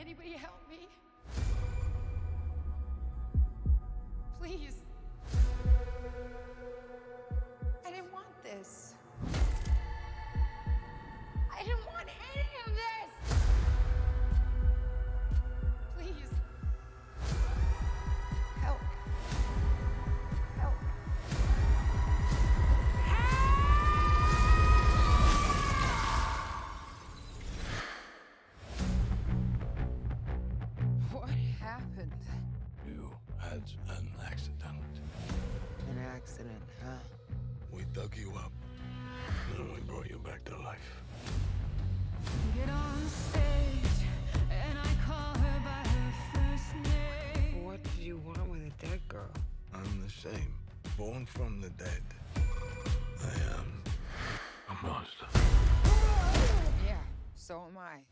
anybody help me? Please. I didn't want this. I didn't want any of this! Please. Help. Help. What happened? You had an accident. An accident, huh? We dug you up, and we brought you back to life. Get on stage, and I call her by her first name. What did you want with a dead girl? I'm the same, born from the dead. I am a monster. Yeah, so am I.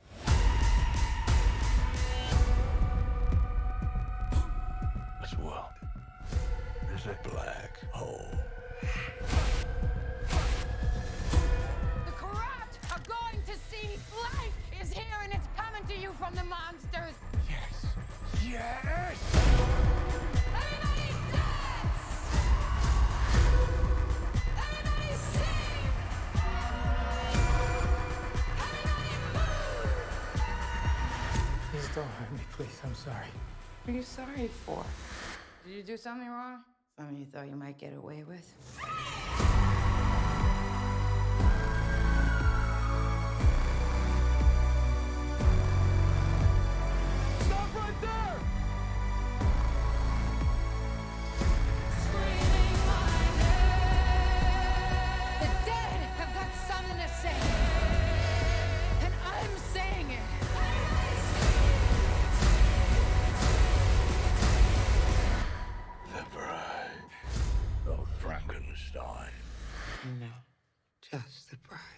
This world is a black hole. The corrupt are going to see life is here and it's coming to you from the monsters. Yes! Yes! Everybody dance! Everybody sing! Everybody move! Please don't hurt me, please. I'm sorry. What are you sorry for? Did you do something wrong? Something you thought you might get away with? Stop right there! Screaming my name! The dead have got something to say. And I'm saying it. The bride of Frankenstein. No, just the bride.